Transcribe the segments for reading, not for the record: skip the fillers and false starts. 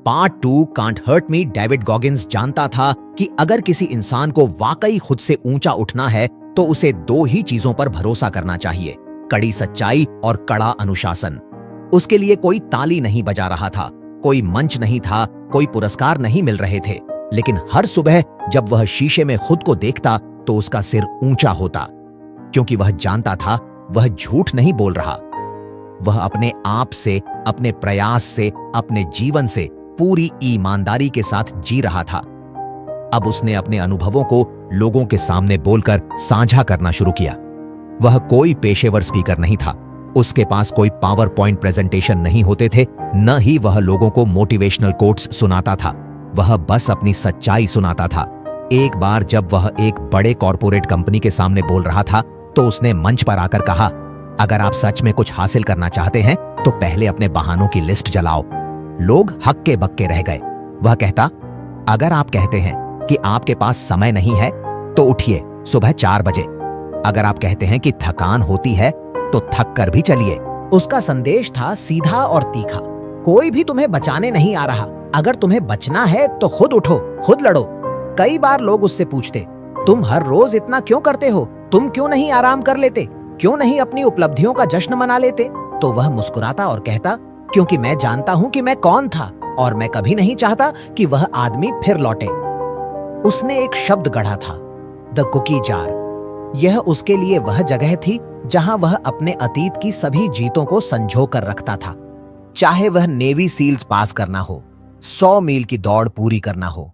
Part 2 can't hurt me. David Goggins जानता था कि अगर किसी इंसान को वाकई खुद से ऊंचा उठना है तो उसे दो ही चीजों पर भरोसा करना चाहिए, कड़ी सच्चाई और कड़ा अनुशासन। उसके लिए कोई ताली नहीं बजा रहा था, कोई मंच नहीं था, कोई पुरस्कार नहीं मिल रहे थे, लेकिन हर सुबह जब वह शीशे में खुद को देखता तो उसका सिर ऊंचा होता, क्योंकि वह जानता था वह झूठ नहीं बोल रहा। वह अपने आप से, अपने प्रयास से, अपने जीवन से पूरी ईमानदारी के साथ जी रहा था। अब उसने अपने अनुभवों को लोगों के सामने बोलकर साझा करना शुरू किया। वह कोई पेशेवर स्पीकर नहीं था, उसके पास कोई पावर पॉइंट प्रेजेंटेशन नहीं होते थे, न ही वह लोगों को मोटिवेशनल कोट्स सुनाता था। वह बस अपनी सच्चाई सुनाता था। एक बार जब वह एक बड़े कॉर्पोरेट कंपनी के सामने बोल रहा था तो उसने मंच पर आकर कहा, अगर आप सच में कुछ हासिल करना चाहते हैं तो पहले अपने बहानों की लिस्ट जलाओ। लोग हक्के बक्के रह गए। वह कहता, अगर आप कहते हैं कि आपके पास समय नहीं है तो उठिए सुबह 4 बजे। अगर आप कहते हैं कि थकान होती है तो थक कर भी चलिए। उसका संदेश था सीधा और तीखा। कोई भी तुम्हें बचाने नहीं आ रहा। अगर तुम्हें बचना है तो खुद उठो, खुद लड़ो। कई बार लोग उससे पूछते, तुम हर रोज इतना क्यों करते हो? तुम क्यों नहीं आराम कर लेते? क्यों नहीं अपनी उपलब्धियों का जश्न मना लेते? तो वह मुस्कुराता और कहता, क्योंकि मैं जानता हूं कि मैं कौन था और मैं कभी नहीं चाहता कि वह आदमी फिर लौटे। उसने एक शब्द गढ़ा था, द कुकी जार। यह उसके लिए वह जगह थी जहां वह अपने अतीत की सभी जीतों को संजो कर रखता था। चाहे वह नेवी सील्स पास करना हो, 100 मील की दौड़ पूरी करना हो,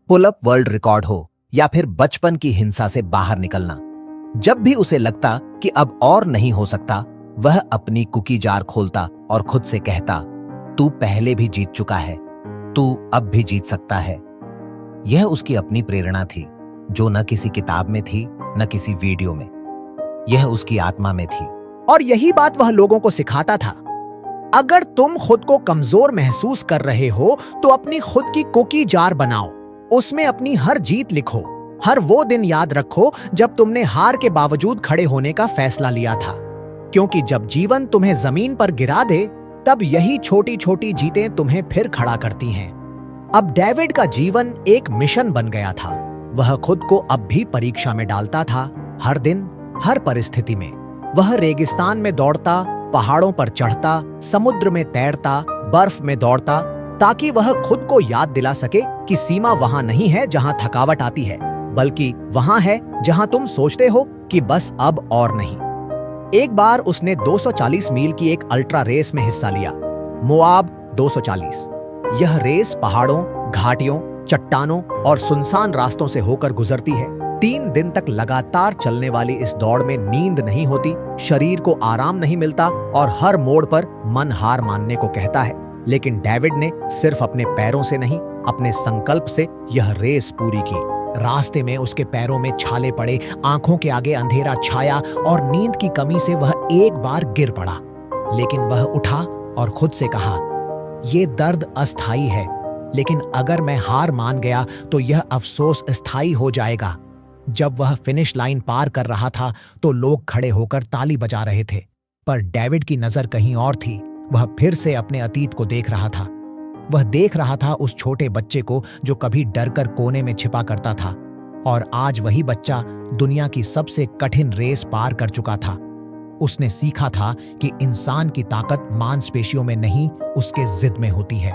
पुल अप वर्ल्ड रिकॉर्ड हो, या फिर बचपन की हिंसा से बाहर निकलना। जब भी उसे लगता कि अब और नहीं हो सकता, वह अपनी कुकी जार खोलता और खुद से कहता, तू पहले भी जीत चुका है, तू अब भी जीत सकता है। यह उसकी अपनी प्रेरणा थी, जो न किसी किताब में थी न किसी वीडियो में। यह उसकी आत्मा में थी, और यही बात वह लोगों को सिखाता था। अगर तुम खुद को कमजोर महसूस कर रहे हो तो अपनी खुद की कुकी जार बनाओ। उसमें अपनी हर जीत लिखो। हर वो दिन याद रखो जब तुमने हार के बावजूद खड़े होने का फैसला लिया था, क्योंकि जब जीवन तुम्हें जमीन पर गिरा दे तब यही छोटी छोटी जीतें तुम्हें फिर खड़ा करती हैं। अब डेविड का जीवन एक मिशन बन गया था। वह खुद को अब भी परीक्षा में डालता था। हर दिन, हर परिस्थिति में वह रेगिस्तान में दौड़ता, पहाड़ों पर चढ़ता, समुद्र में तैरता, बर्फ में दौड़ता, ताकि वह खुद को याद दिला सके कि सीमा वहां नहीं है जहां थकावट आती है, बल्कि वहां है जहां तुम सोचते हो कि बस अब और नहीं। एक बार उसने 240 मील की एक अल्ट्रा रेस में हिस्सा लिया, मोआब 240। यह रेस पहाड़ों, घाटियों, चट्टानों और सुनसान रास्तों से होकर गुजरती है। 3 दिन तक लगातार चलने वाली इस दौड़ में नींद नहीं होती, शरीर को आराम नहीं मिलता और हर मोड़ पर मन हार मानने को कहता है। लेकिन डेविड ने सिर्फ अपने पैरों से नहीं, अपने संकल्प से यह रेस पूरी की। रास्ते में उसके पैरों में छाले पड़े, आंखों के आगे अंधेरा छाया और नींद की कमी से वह एक बार गिर पड़ा। लेकिन वह उठा और खुद से कहा, यह दर्द अस्थाई है, लेकिन अगर मैं हार मान गया तो यह अफसोस स्थायी हो जाएगा। जब वह फिनिश लाइन पार कर रहा था तो लोग खड़े होकर ताली बजा रहे थे, पर डेविड की नजर कहीं और थी। वह फिर से अपने अतीत को देख रहा था। वह देख रहा था उस छोटे बच्चे को जो कभी डरकर कोने में छिपा करता था, और आज वही बच्चा दुनिया की सबसे कठिन रेस पार कर चुका था। उसने सीखा था कि इंसान की ताकत मांसपेशियों में नहीं, उसके जिद में होती है।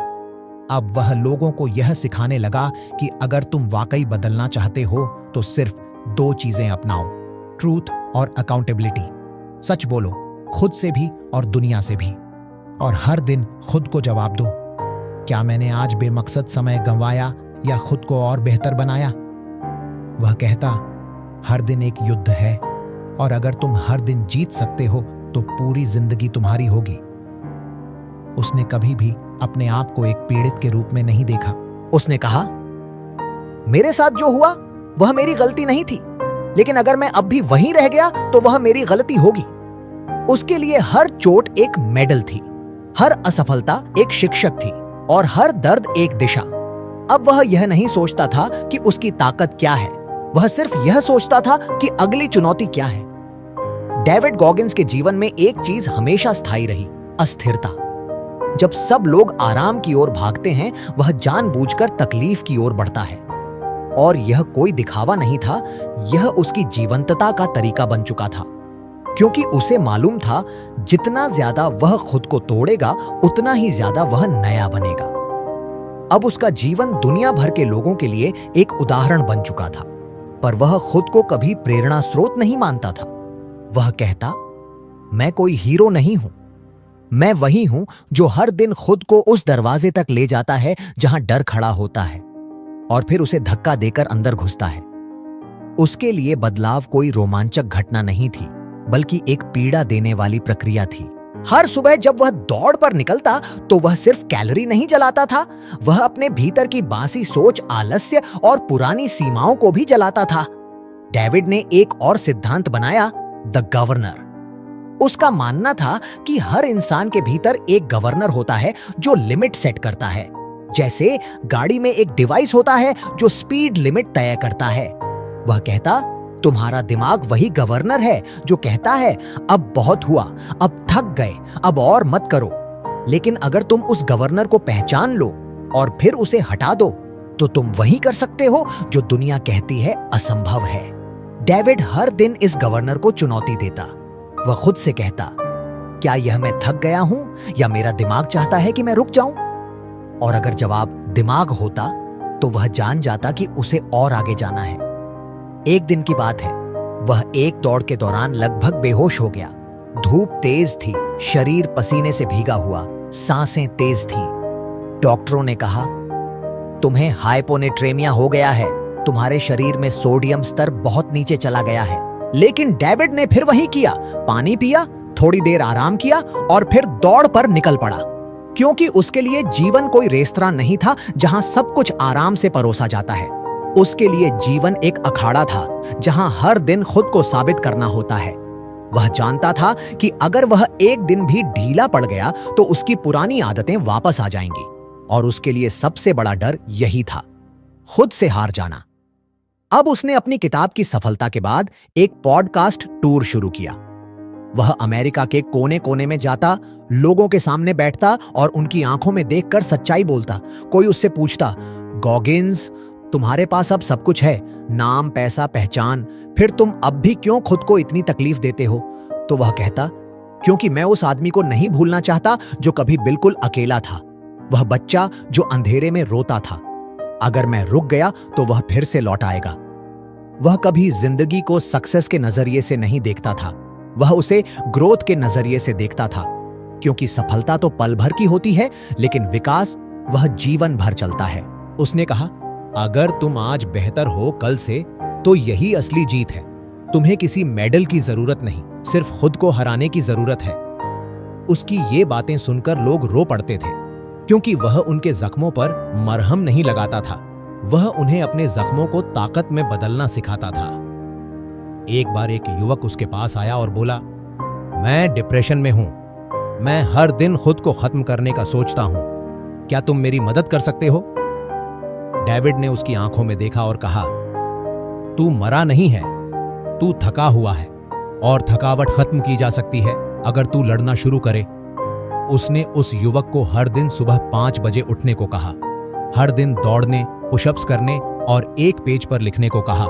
अब वह लोगों को यह सिखाने लगा कि अगर तुम वाकई बदलना चाहते हो तो सिर्फ 2 चीजें अपनाओ, ट्रूथ और अकाउंटेबिलिटी। सच बोलो, खुद से भी और दुनिया से भी, और हर दिन खुद को जवाब दो, क्या मैंने आज बेमकसद समय गंवाया या खुद को और बेहतर बनाया? वह कहता, हर दिन एक युद्ध है, और अगर तुम हर दिन जीत सकते हो तो पूरी जिंदगी तुम्हारी होगी। उसने कभी भी अपने आप को एक पीड़ित के रूप में नहीं देखा। उसने कहा, मेरे साथ जो हुआ वह मेरी गलती नहीं थी, लेकिन अगर मैं अब भी वहीं रह गया तो वह मेरी गलती होगी। उसके लिए हर चोट एक मेडल थी, हर असफलता एक शिक्षक थी, और हर दर्द एक दिशा। अब वह यह नहीं सोचता था कि उसकी ताकत क्या है, वह सिर्फ यह सोचता था कि अगली चुनौती क्या है। डेविड गॉगिन्स के जीवन में एक चीज हमेशा स्थायी रही, अस्थिरता। जब सब लोग आराम की ओर भागते हैं, वह जानबूझकर तकलीफ की ओर बढ़ता है। और यह कोई दिखावा नहीं था, यह उसकी जीवंतता का तरीका बन चुका था, क्योंकि उसे मालूम था जितना ज्यादा वह खुद को तोड़ेगा उतना ही ज्यादा वह नया बनेगा। अब उसका जीवन दुनिया भर के लोगों के लिए एक उदाहरण बन चुका था, पर वह खुद को कभी प्रेरणा स्रोत नहीं मानता था। वह कहता, मैं कोई हीरो नहीं हूं, मैं वही हूं जो हर दिन खुद को उस दरवाजे तक ले जाता है जहां डर खड़ा होता है और फिर उसे धक्का देकर अंदर घुसता है। उसके लिए बदलाव कोई रोमांचक घटना नहीं थी, बल्कि एक पीड़ा देने वाली प्रक्रिया थी। हर सुबह जब वह दौड़ पर निकलता तो वह सिर्फ कैलोरी नहीं जलाता था, वह अपने भीतर की बासी सोच, आलस्य और पुरानी सीमाओं को भी जलाता था। डेविड ने एक और सिद्धांत बनाया, द गवर्नर। उसका मानना था कि हर इंसान के भीतर एक गवर्नर होता है जो लिमिट सेट करता है। जैसे गाड़ी में एक डिवाइस होता है जो स्पीड लिमिट तय करता है। वह कहता, तुम्हारा दिमाग वही गवर्नर है जो कहता है अब बहुत हुआ, अब थक गए, अब और मत करो। लेकिन अगर तुम उस गवर्नर को पहचान लो और फिर उसे हटा दो तो तुम वही कर सकते हो जो दुनिया कहती है असंभव है। डेविड हर दिन इस गवर्नर को चुनौती देता। वह खुद से कहता, क्या यह मैं थक गया हूं या मेरा दिमाग चाहता है कि मैं रुक जाऊं? और अगर जवाब दिमाग होता तो वह जान जाता कि उसे और आगे जाना है। एक दिन की बात है, वह एक दौड़ के दौरान लगभग बेहोश हो गया। धूप तेज थी, शरीर पसीने से भीगा हुआ, सांसें तेज थीं। डॉक्टरों ने कहा, तुम्हें हाइपोनेट्रेमिया हो गया है, तुम्हारे शरीर में सोडियम स्तर बहुत नीचे चला गया है। लेकिन डेविड ने फिर वही किया, पानी पिया, थोड़ी देर आराम किया और फिर दौड़ पर निकल पड़ा, क्योंकि उसके लिए जीवन कोई रेस्तरां नहीं था जहां सब कुछ आराम से परोसा जाता है। उसके लिए जीवन एक अखाड़ा था जहां हर दिन खुद को साबित करना होता है। वह जानता था कि अगर वह एक दिन भी ढीला पड़ गया तो उसकी पुरानी आदतें वापस आ जाएंगी, और उसके लिए सबसे बड़ा डर यही था, खुद से हार जाना। अब उसने अपनी किताब की सफलता के बाद एक पॉडकास्ट टूर शुरू किया। वह अमेरिका के कोने कोने में जाता, लोगों के सामने बैठता और उनकी आंखों में देखकर सच्चाई बोलता। कोई उससे पूछता, गॉगिंस, तुम्हारे पास अब सब कुछ है, नाम, पैसा, पहचान, फिर तुम अब भी क्यों खुद को इतनी तकलीफ देते हो? तो वह कहता, क्योंकि मैं उस आदमी को नहीं भूलना चाहता जो कभी बिल्कुल अकेला था, वह बच्चा जो अंधेरे में रोता था। अगर मैं रुक गया तो वह फिर से लौट आएगा। वह कभी जिंदगी को सक्सेस के नजरिए से नहीं देखता था, वह उसे ग्रोथ के नजरिए से देखता था, क्योंकि सफलता तो पल भर की होती है, लेकिन विकास वह जीवन भर चलता है। उसने कहा, अगर तुम आज बेहतर हो कल से तो यही असली जीत है। तुम्हें किसी मेडल की जरूरत नहीं, सिर्फ खुद को हराने की जरूरत है। उसकी ये बातें सुनकर लोग रो पड़ते थे, क्योंकि वह उनके जख्मों पर मरहम नहीं लगाता था, वह उन्हें अपने जख्मों को ताकत में बदलना सिखाता था। एक बार एक युवक उसके पास आया और बोला, मैं डिप्रेशन में हूं, मैं हर दिन खुद को खत्म करने का सोचता हूं, क्या तुम मेरी मदद कर सकते हो? डेविड ने उसकी आंखों में देखा और कहा, तू मरा नहीं है, तू थका हुआ है, और थकावट खत्म की जा सकती है अगर तू लड़ना शुरू करे। उसने उस युवक को हर दिन सुबह 5 बजे उठने को कहा, हर दिन दौड़ने, पुशअप्स करने और एक पेज पर लिखने को कहा,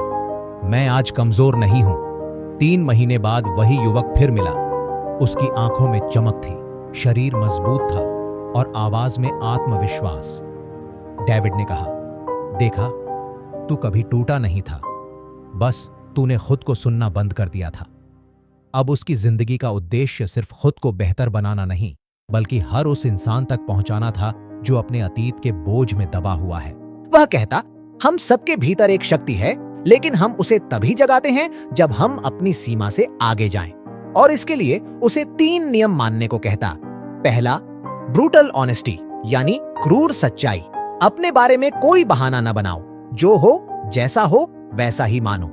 मैं आज कमजोर नहीं हूं। 3 महीने बाद वही युवक फिर मिला। उसकी आंखों में चमक थी, शरीर मजबूत था और आवाज में आत्मविश्वास। डेविड ने कहा, देखा, तू कभी टूटा नहीं था, बस तूने खुद को सुनना बंद कर दिया था। अब उसकी जिंदगी का उद्देश्य सिर्फ खुद को बेहतर बनाना नहीं, बल्कि हर उस इंसान तक पहुंचाना था जो अपने अतीत के बोझ में दबा हुआ है। वह कहता, हम सबके भीतर एक शक्ति है, लेकिन हम उसे तभी जगाते हैं जब हम अपनी सीमा से आगे जाएं। और इसके लिए उसे 3 नियम मानने को कहता। पहला, ब्रूटल ऑनेस्टी, यानी क्रूर सच्चाई। अपने बारे में कोई बहाना न बनाओ, जो हो जैसा हो वैसा ही मानो।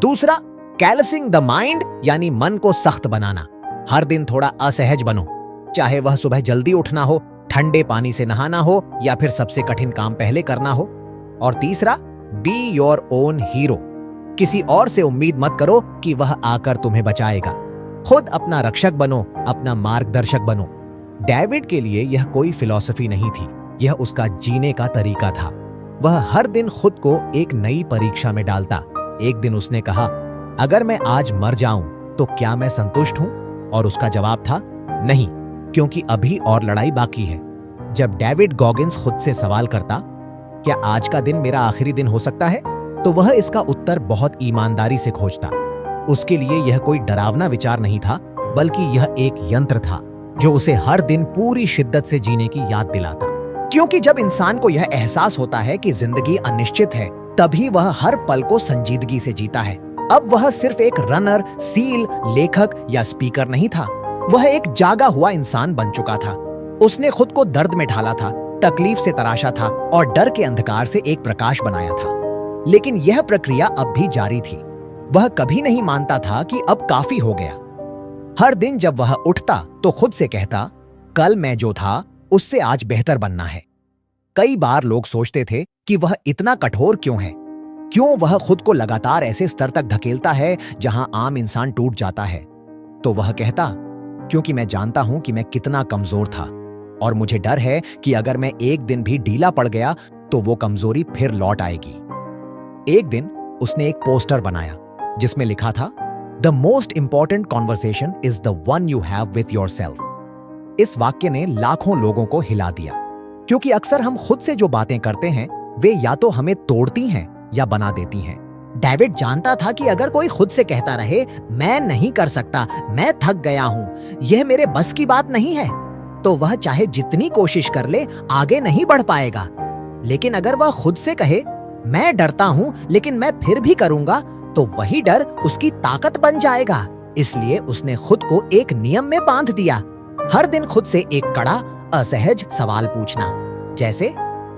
दूसरा, कैलसिंग द माइंड, यानी मन को सख्त बनाना। हर दिन थोड़ा असहज बनो, चाहे वह सुबह जल्दी उठना हो, ठंडे पानी से नहाना हो या फिर सबसे कठिन काम पहले करना हो। और तीसरा, बी योर ओन हीरो। किसी और से उम्मीद मत करो कि वह आकर तुम्हें बचाएगा। खुद अपना रक्षक बनो, अपना मार्गदर्शक बनो। डेविड के लिए यह कोई फिलॉसफी नहीं थी, यह उसका जीने का तरीका था। वह हर दिन खुद को एक नई परीक्षा में डालता। एक दिन उसने कहा, अगर मैं आज मर जाऊं तो क्या मैं संतुष्ट हूं? और उसका जवाब था, नहीं, क्योंकि अभी और लड़ाई बाकी है। जब डेविड गॉगिंस खुद से सवाल करता, क्या आज का दिन मेरा आखिरी दिन हो सकता है, तो वह इसका उत्तर बहुत ईमानदारी से खोजता। उसके लिए यह कोई डरावना विचार नहीं था, बल्कि यह एक यंत्र था जो उसे हर दिन पूरी शिद्दत से जीने की याद दिलाता। क्योंकि जब इंसान को यह एहसास होता है कि जिंदगी अनिश्चित है, तभी वह हर पल को संजीदगी से जीता है। अब वह सिर्फ एक रनर, सील, लेखक या स्पीकर नहीं था, वह एक जागा हुआ इंसान बन चुका था। उसने खुद को दर्द में ढाला था, तकलीफ से तराशा था और डर के अंधकार से एक प्रकाश बनाया था। लेकिन यह प्रक्रिया अब भी जारी थी। वह कभी नहीं मानता था कि अब काफी हो गया। हर दिन जब वह उठता तो खुद से कहता, कल मैं जो था उससे आज बेहतर बनना है। कई बार लोग सोचते थे कि वह इतना कठोर क्यों है, क्यों वह खुद को लगातार ऐसे स्तर तक धकेलता है जहां आम इंसान टूट जाता है। तो वह कहता, क्योंकि मैं जानता हूं कि मैं कितना कमजोर था और मुझे डर है कि अगर मैं एक दिन भी ढीला पड़ गया तो वो कमजोरी फिर लौट आएगी। एक दिन उसने एक पोस्टर बनाया जिसमें लिखा था, the most important conversation is the one you have with yourself. इस वाक्य ने लाखों लोगों को हिला दिया, क्योंकि अक्सर हम खुद से जो बातें करते हैं वे या तो हमें तोड़ती हैं या बना देती हैं। डेविड जानता था कि अगर कोई खुद से कहता रहे, मैं नहीं कर सकता, मैं थक गया हूं, यह मेरे बस की बात नहीं है, तो वह चाहे जितनी कोशिश कर ले आगे नहीं बढ़ पाएगा। लेकिन अगर वह खुद से कहे, मैं डरता हूं लेकिन मैं फिर भी करूंगा, तो वही डर उसकी ताकत बन जाएगा। इसलिए उसने खुद को एक नियम में बांध दिया, हर दिन खुद से एक कड़ा, असहज सवाल पूछना, जैसे,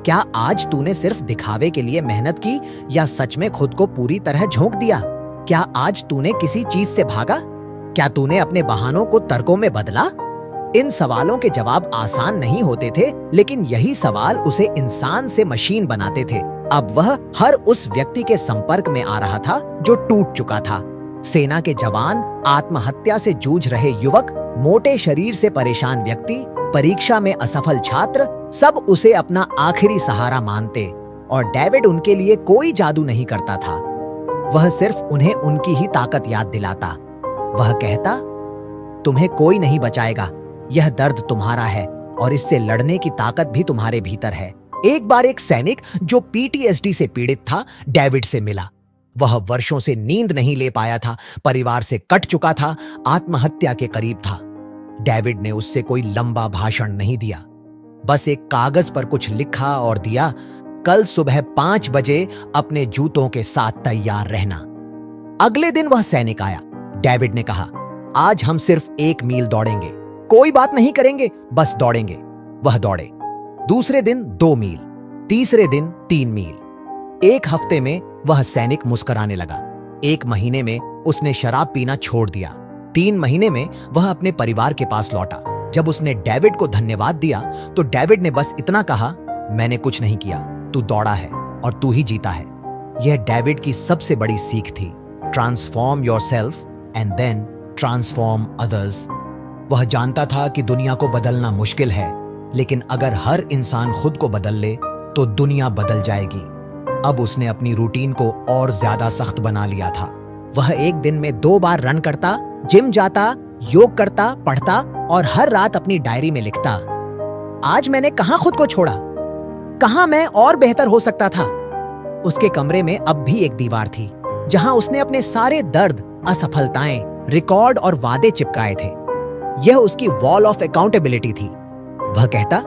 क्या आज तूने सिर्फ दिखावे के लिए मेहनत की या सच में खुद को पूरी तरह झोंक दिया? क्या आज तूने किसी चीज से भागा? क्या तूने अपने बहानों को तर्कों में बदला? इन सवालों के जवाब आसान नहीं होते थे, लेकिन यही सवाल उसे इंसान से मशीन बनाते थे। अब वह हर उस व्यक्ति के संपर्क में आ रहा था जो टूट चुका था। सेना के जवान, आत्महत्या से जूझ रहे युवक, मोटे शरीर से परेशान व्यक्ति, परीक्षा में असफल छात्र, सब उसे अपना आखिरी सहारा मानते। और डेविड उनके लिए कोई जादू नहीं करता था, वह सिर्फ उन्हें उनकी ही ताकत याद दिलाता। वह कहता, तुम्हें कोई नहीं बचाएगा, यह दर्द तुम्हारा है और इससे लड़ने की ताकत भी तुम्हारे भीतर है। एक बार एक सैनिक जो पीटीएसडी से पीड़ित था, डेविड से मिला। वह वर्षों से नींद नहीं ले पाया था, परिवार से कट चुका था, आत्महत्या के करीब था। डेविड ने उससे कोई लंबा भाषण नहीं दिया, बस एक कागज पर कुछ लिखा और दिया, कल सुबह 5 बजे अपने जूतों के साथ तैयार रहना। अगले दिन वह सैनिक आया। डेविड ने कहा, आज हम सिर्फ 1 मील दौड़ेंगे, कोई बात नहीं करेंगे, बस दौड़ेंगे। वह दौड़े। दूसरे दिन 2 मील, तीसरे दिन 3 मील। 1 हफ्ते में वह सैनिक मुस्कुराने लगा। 1 महीने में उसने शराब पीना छोड़ दिया। 3 महीने में वह अपने परिवार के पास लौटा। जब उसने डेविड को धन्यवाद दिया तो डेविड ने बस इतना कहा, मैंने कुछ नहीं किया, तू दौड़ा है और तू ही जीता है। यह डेविड की सबसे बड़ी सीख थी, transform yourself and then transform others. वह जानता था कि दुनिया को बदलना मुश्किल है, लेकिन अगर हर इंसान खुद को बदल ले तो दुनिया बदल जाएगी। अब उसने अपनी रूटीन को और ज्यादा सख्त बना लिया था। वह एक दिन में 2 बार रन करता, जिम जाता, योग करता, पढ़ता और हर रात अपनी डायरी में लिखता, आज मैंने कहां खुद को छोड़ा, कहां मैं और बेहतर हो सकता था। उसके कमरे में अब भी एक दीवार थी जहां उसने अपने सारे दर्द, असफलताएं, रिकॉर्ड और वादे चिपकाए थे। यह उसकी वॉल ऑफ अकाउंटेबिलिटी थी। वह कहता,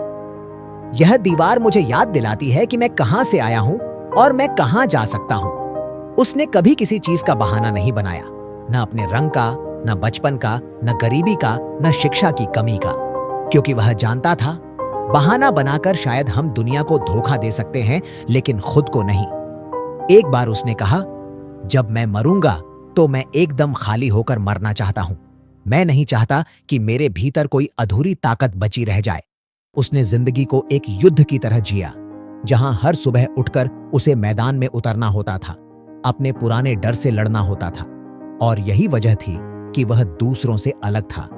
यह दीवार मुझे याद दिलाती है कि मैं कहां से आया हूं और मैं कहां जा सकता हूं। उसने कभी किसी चीज का बहाना नहीं बनाया, न अपने रंग का, न बचपन का, न गरीबी का, न शिक्षा की कमी का, क्योंकि वह जानता था बहाना बनाकर शायद हम दुनिया को धोखा दे सकते हैं, लेकिन खुद को नहीं। एक बार उसने कहा, जब मैं मरूंगा तो मैं एकदम खाली होकर मरना चाहता हूं। मैं नहीं चाहता कि मेरे भीतर कोई अधूरी ताकत बची रह जाए। उसने जिंदगी को एक युद्ध की तरह जिया, जहां हर सुबह उठकर उसे मैदान में उतरना होता था, अपने पुराने डर से लड़ना होता था। और यही वजह थी कि वह दूसरों से अलग था,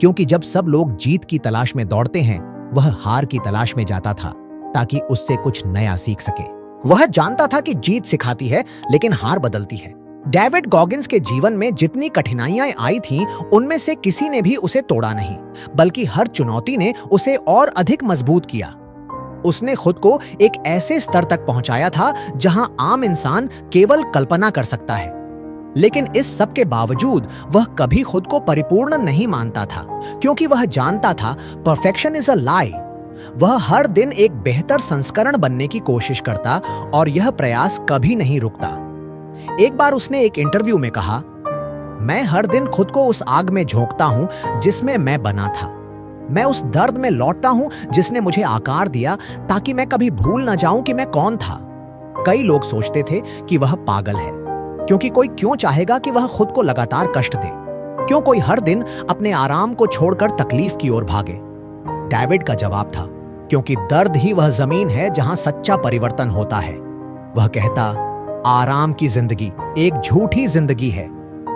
क्योंकि जब सब लोग जीत की तलाश में दौड़ते हैं, वह हार की तलाश में जाता था ताकि उससे कुछ नया सीख सके। वह जानता था कि जीत सिखाती है लेकिन हार बदलती है। डेविड गॉगिंस के जीवन में जितनी कठिनाइयां आई थीं, उनमें से किसी ने भी उसे तोड़ा नहीं, बल्कि हर चुनौती ने उसे और अधिक मजबूत किया। उसने खुद को एक ऐसे स्तर तक पहुंचाया था जहां आम इंसान केवल कल्पना कर सकता है। लेकिन इस सब के बावजूद वह कभी खुद को परिपूर्ण नहीं मानता था, क्योंकि वह जानता था परफेक्शन इज अ लाई। वह हर दिन एक बेहतर संस्करण बनने की कोशिश करता और यह प्रयास कभी नहीं रुकता। एक बार उसने एक इंटरव्यू में कहा, मैं हर दिन खुद को उस आग में झोंकता हूं जिसमें मैं बना था। मैं उस दर्द में लौटता हूं जिसने मुझे आकार दिया ताकि मैं कभी भूल ना जाऊं कि मैं कौन था। कई लोग सोचते थे कि वह पागल है, क्योंकि कोई क्यों चाहेगा कि वह खुद को लगातार कष्ट दे? क्यों कोई हर दिन अपने आराम को छोड़कर तकलीफ की ओर भागे? डेविड का जवाब था, क्योंकि दर्द ही वह जमीन है जहां सच्चा परिवर्तन होता है। वह कहता, आराम की जिंदगी एक झूठी जिंदगी है।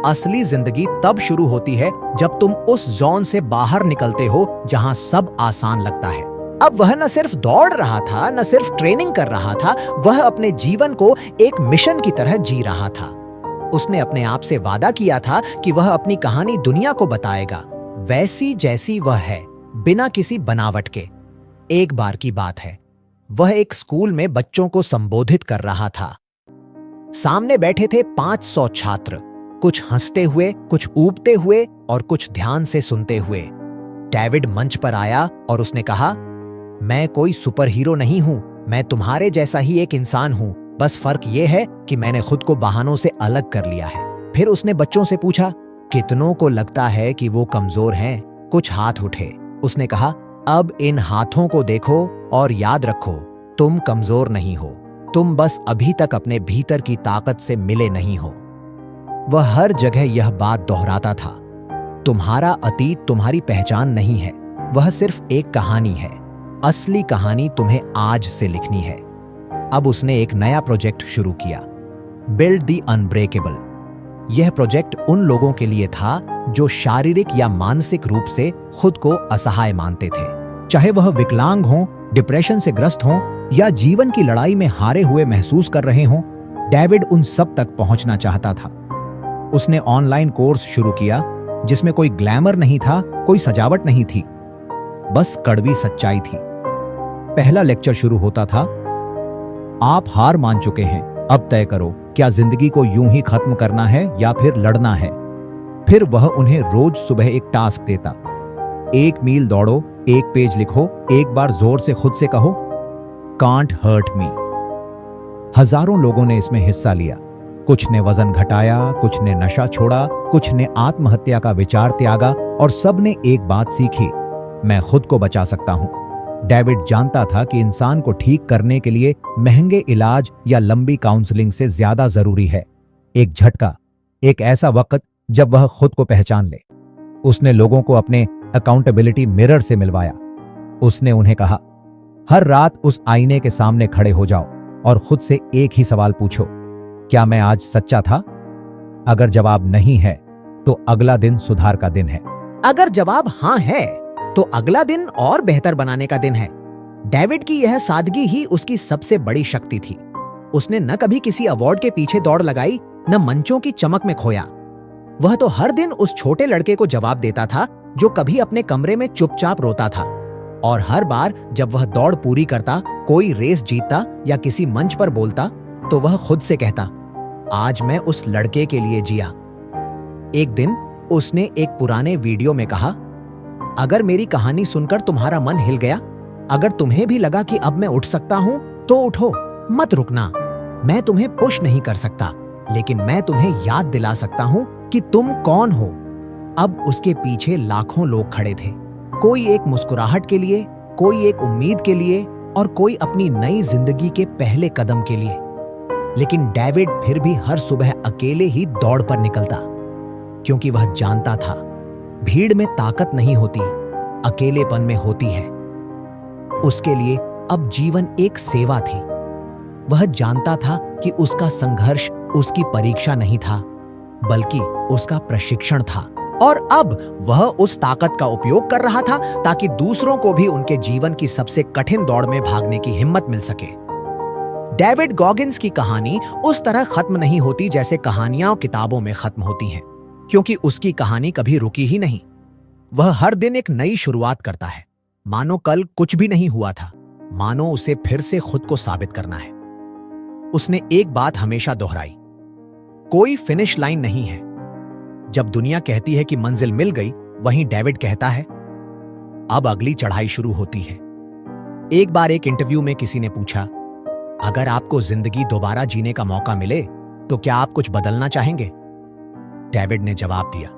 असली जिंदगी तब शुरू होती है जब तुम उस जोन से बाहर निकलते हो जहां सब आसान लगता है। अब वह न सिर्फ दौड़ रहा था, न सिर्फ ट्रेनिंग कर रहा था, वह अपने जीवन को एक मिशन की तरह जी रहा था। उसने अपने आप से वादा किया था कि वह अपनी कहानी दुनिया को बताएगा, वैसी जैसी वह है, बिना किसी बनावट के। एक बार की बात है, वह एक स्कूल में बच्चों को संबोधित कर रहा था। सामने बैठे थे 500 छात्र, कुछ हंसते हुए, कुछ ऊबते हुए और कुछ ध्यान से सुनते हुए। डेविड मंच पर आया और उसने कहा, मैं कोई सुपर हीरो नहीं हूं, मैं तुम्हारे जैसा ही एक इंसान हूं, बस फर्क यह है कि मैंने खुद को बहानों से अलग कर लिया है। फिर उसने बच्चों से पूछा, कितनों को लगता है कि वो कमजोर हैं? कुछ हाथ उठे। उसने कहा, अब इन हाथों को देखो और याद रखो, तुम कमजोर नहीं हो, तुम बस अभी तक अपने भीतर की ताकत से मिले नहीं हो। वह हर जगह यह बात दोहराता था, तुम्हारा अतीत तुम्हारी पहचान नहीं है, वह सिर्फ एक कहानी है। असली कहानी तुम्हें आज से लिखनी है। अब उसने एक नया प्रोजेक्ट शुरू किया, बिल्ड द अनब्रेकेबल। यह प्रोजेक्ट उन लोगों के लिए था जो शारीरिक या मानसिक रूप से खुद को असहाय मानते थे, चाहे वह विकलांग हों, डिप्रेशन से ग्रस्त हों या जीवन की लड़ाई में हारे हुए महसूस कर रहे हों। डेविड उन सब तक पहुंचना चाहता था। उसने ऑनलाइन कोर्स शुरू किया जिसमें कोई ग्लैमर नहीं था, कोई सजावट नहीं थी, बस कड़वी सच्चाई थी। पहला लेक्चर शुरू होता था, आप हार मान चुके हैं, अब तय करो क्या जिंदगी को यूं ही खत्म करना है या फिर लड़ना है। फिर वह उन्हें रोज सुबह एक टास्क देता, 1 मील दौड़ो, 1 पेज लिखो, एक बार जोर से खुद से कहो, कांट हर्ट मी। हजारों लोगों ने इसमें हिस्सा लिया। कुछ ने वजन घटाया, कुछ ने नशा छोड़ा, कुछ ने आत्महत्या का विचार त्यागा और सब ने एक बात सीखी, मैं खुद को बचा सकता हूं। डेविड जानता था कि इंसान को ठीक करने के लिए महंगे इलाज या लंबी काउंसलिंग से ज्यादा जरूरी है एक झटका, एक ऐसा वक्त जब वह खुद को पहचान ले। उसने लोगों को अपने अकाउंटेबिलिटी मिरर से मिलवाया। उसने उन्हें कहा, हर रात उस आईने के सामने खड़े हो जाओ और खुद से एक ही सवाल पूछो, क्या मैं आज सच्चा था? अगर जवाब नहीं है तो अगला दिन सुधार का दिन है। अगर जवाब हां है तो अगला दिन और बेहतर बनाने का दिन है। डेविड की यह सादगी ही उसकी सबसे बड़ी शक्ति थी। उसने न कभी किसी अवार्ड के पीछे दौड़ लगाई, न मंचों की चमक में खोया। वह तो हर दिन उस छोटे लड़के को जवाब देता था जो कभी अपने कमरे में चुपचाप रोता था। और हर बार जब वह दौड़ पूरी करता, कोई रेस जीतता या किसी मंच पर बोलता, तो वह खुद से कहता, आज मैं उस लड़के के लिए जिया। एक दिन उसने एक पुराने वीडियो में कहा, अगर मेरी कहानी सुनकर तुम्हारा मन हिल गया, अगर तुम्हें भी लगा कि अब मैं उठ सकता हूं, तो उठो, मत रुकना। मैं तुम्हें पुश नहीं कर सकता, लेकिन मैं तुम्हें याद दिला सकता हूं कि तुम कौन हो। अब उसके पीछे लाखों लोग खड़े थे, कोई एक मुस्कुराहट के लिए, कोई एक उम्मीद के लिए और कोई अपनी नई जिंदगी के पहले कदम के लिए। लेकिन डेविड फिर भी हर सुबह अकेले ही दौड़ पर निकलता, क्योंकि वह जानता था भीड़ में ताकत नहीं होती, अकेलेपन में होती है। उसके लिए अब जीवन एक सेवा थी। वह जानता था कि उसका संघर्ष उसकी परीक्षा नहीं था, बल्कि उसका प्रशिक्षण था। और अब वह उस ताकत का उपयोग कर रहा था ताकि दूसरों को भी उनके जीवन की सबसे कठिन दौड़ में भागने की हिम्मत मिल सके। डेविड गॉगिंस की कहानी उस तरह खत्म नहीं होती जैसे कहानियां किताबों में खत्म होती हैं, क्योंकि उसकी कहानी कभी रुकी ही नहीं। वह हर दिन एक नई शुरुआत करता है, मानो कल कुछ भी नहीं हुआ था, मानो उसे फिर से खुद को साबित करना है। उसने एक बात हमेशा दोहराई, कोई फिनिश लाइन नहीं है। जब दुनिया कहती है कि मंजिल मिल गई, वहीं डेविड कहता है, अब अगली चढ़ाई शुरू होती है। एक बार एक इंटरव्यू में किसी ने पूछा, अगर आपको जिंदगी दोबारा जीने का मौका मिले तो क्या आप कुछ बदलना चाहेंगे? डेविड ने जवाब दिया,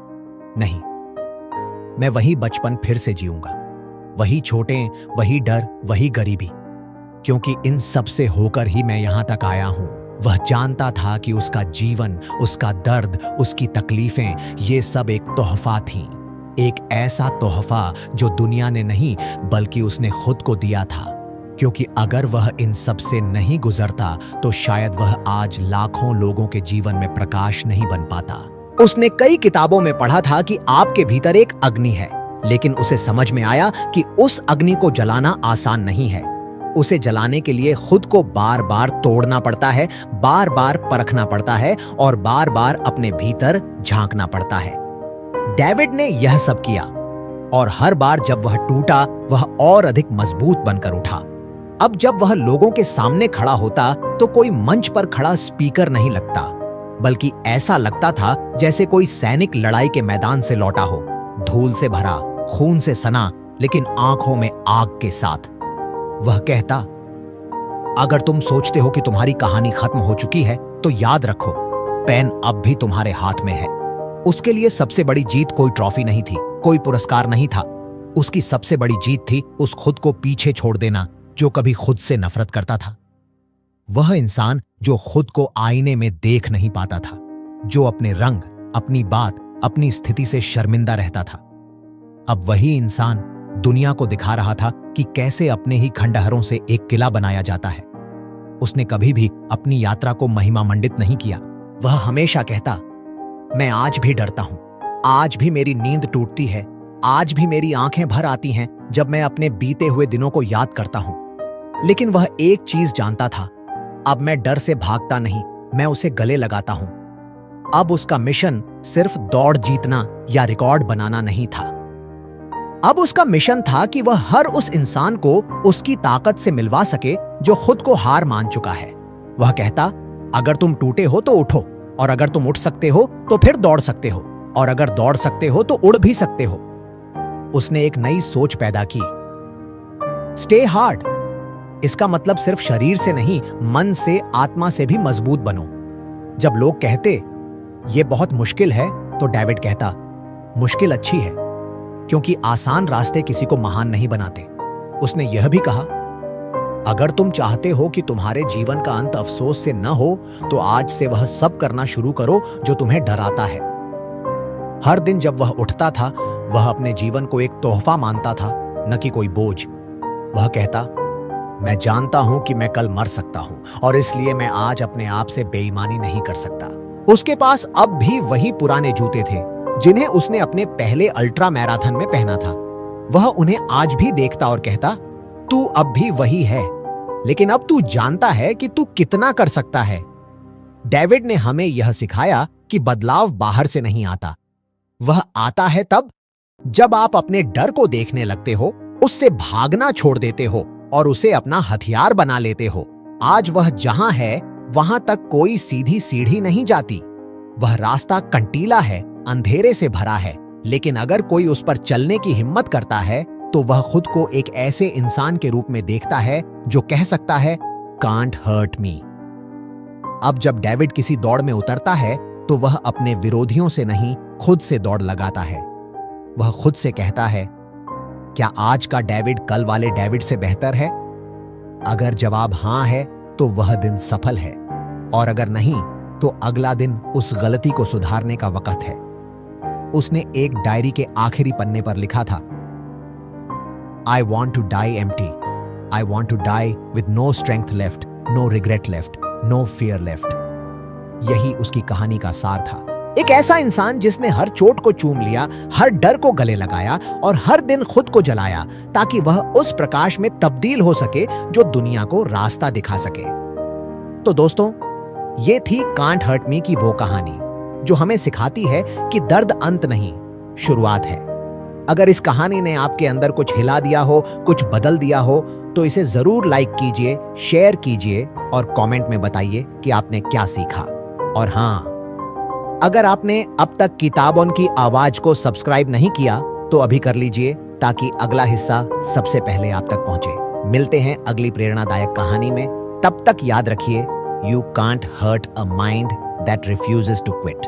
नहीं, मैं वही बचपन फिर से जीऊंगा, वही छोटे, वही डर, वही गरीबी, क्योंकि इन सब से होकर ही मैं यहां तक आया हूं। वह जानता था कि उसका जीवन, उसका दर्द, उसकी तकलीफें, ये सब एक तोहफा थीं, एक ऐसा तोहफा जो दुनिया ने नहीं बल्कि उसने खुद को दिया था, क्योंकि अगर वह इन सब से नहीं गुजरता तो शायद वह आज लाखों लोगों के जीवन में प्रकाश नहीं बन पाता। उसने कई किताबों में पढ़ा था कि आपके भीतर एक अग्नि है, लेकिन उसे समझ में आया कि उस अग्नि को जलाना आसान नहीं है। उसे जलाने के लिए खुद को बार बार तोड़ना पड़ता है, बार बार परखना पड़ता है और बार बार अपने भीतर झांकना पड़ता है। डेविड ने यह सब किया और हर बार जब वह टूटा, वह और अधिक मजबूत बनकर उठा। अब जब वह लोगों के सामने खड़ा होता तो कोई मंच पर खड़ा स्पीकर नहीं लगता, बल्कि ऐसा लगता था जैसे कोई सैनिक लड़ाई के मैदान से लौटा हो, धूल से भरा, खून से सना, लेकिन आंखों में आग के साथ। वह कहता, अगर तुम सोचते हो कि तुम्हारी कहानी खत्म हो चुकी है तो याद रखो, पेन अब भी तुम्हारे हाथ में है। उसके लिए सबसे बड़ी जीत कोई ट्रॉफी नहीं थी, कोई पुरस्कार नहीं था। उसकी सबसे बड़ी जीत थी उस खुद को पीछे छोड़ देना जो कभी खुद से नफरत करता था। वह इंसान जो खुद को आईने में देख नहीं पाता था, जो अपने रंग, अपनी बात, अपनी स्थिति से शर्मिंदा रहता था। अब वही इंसान दुनिया को दिखा रहा था कि कैसे अपने ही खंडहरों से एक किला बनाया जाता है। उसने कभी भी अपनी यात्रा को महिमा मंडित नहीं किया। वह हमेशा कहता, मैं आज भी डरता हूं, आज भी मेरी नींद टूटती है, आज भी मेरी आंखें भर आती हैं जब मैं अपने बीते हुए दिनों को याद करता हूं। लेकिन वह एक चीज जानता था, अब मैं डर से भागता नहीं, मैं उसे गले लगाता हूं। अब उसका मिशन सिर्फ दौड़ जीतना या रिकॉर्ड बनाना नहीं था। अब उसका मिशन था कि वह हर उस इंसान को उसकी ताकत से मिलवा सके जो खुद को हार मान चुका है। वह कहता, अगर तुम टूटे हो तो उठो, और अगर तुम उठ सकते हो तो फिर दौड़ सकते हो, और अगर दौड़ सकते हो तो उड़ भी सकते हो। उसने एक नई सोच पैदा की, स्टे हार्ड। इसका मतलब सिर्फ शरीर से नहीं, मन से, आत्मा से भी मजबूत बनो। जब लोग कहते यह बहुत मुश्किल है, तो डेविड कहता, मुश्किल अच्छी है, क्योंकि आसान रास्ते किसी को महान नहीं बनाते। उसने यह भी कहा, अगर तुम चाहते हो कि तुम्हारे जीवन का अंत अफसोस से न हो, तो आज से वह सब करना शुरू करो जो तुम्हें डराता है। हर दिन जब वह उठता था, वह अपने जीवन को एक तोहफा मानता था, न कि कोई बोझ। वह कहता, मैं जानता हूं कि मैं कल मर सकता हूं, और इसलिए मैं आज अपने आप से बेईमानी नहीं कर सकता। उसके पास अब भी वही पुराने जूते थे जिन्हें उसने अपने पहले अल्ट्रा मैराथन में पहना था। वह उन्हें आज भी देखता और कहता, तू अब भी वही है, लेकिन अब तू जानता है कि तू कितना कर सकता है। डेविड ने हमें यह सिखाया कि बदलाव बाहर से नहीं आता, वह आता है तब जब आप अपने डर को देखने लगते हो, उससे भागना छोड़ देते हो और उसे अपना हथियार बना लेते हो। आज वह जहां है वहां तक कोई सीधी सीढ़ी नहीं जाती। वह रास्ता कंटीला है, अंधेरे से भरा है, लेकिन अगर कोई उस पर चलने की हिम्मत करता है तो वह खुद को एक ऐसे इंसान के रूप में देखता है जो कह सकता है, कांट हर्ट मी। अब जब डेविड किसी दौड़ में उतरता है तो वह अपने विरोधियों से नहीं, खुद से दौड़ लगाता है। वह खुद से कहता है, क्या आज का डेविड कल वाले डेविड से बेहतर है? अगर जवाब हां है तो वह दिन सफल है, और अगर नहीं तो अगला दिन उस गलती को सुधारने का वक्त है। उसने एक डायरी के आखिरी पन्ने पर लिखा था, I want to die empty. I want to die with no strength left, no regret left, no fear left. यही उसकी कहानी का सार था। एक ऐसा इंसान जिसने हर चोट को चूम लिया, हर डर को गले लगाया और हर दिन खुद को जलाया ताकि वह उस प्रकाश में तब्दील हो सके जो दुनिया को रास्ता दिखा सके। तो दोस्तों, ये थी कांट हर्ट मी की वो कहानी जो हमें सिखाती है कि दर्द अंत नहीं, शुरुआत है। अगर इस कहानी ने आपके अंदर कुछ हिला दिया हो, कुछ बदल दिया हो, तो इसे जरूर लाइक कीजिए, शेयर कीजिए और कमेंट में बताइए कि आपने क्या सीखा। और हाँ, अगर आपने अब तक किताबों की आवाज को सब्सक्राइब नहीं किया तो अभी कर लीजिए ताकि अगला हिस्सा सबसे पहले आप तक पहुंचे। मिलते हैं अगली प्रेरणादायक कहानी में। तब तक याद रखिए, you can't hurt a mind that refuses to quit.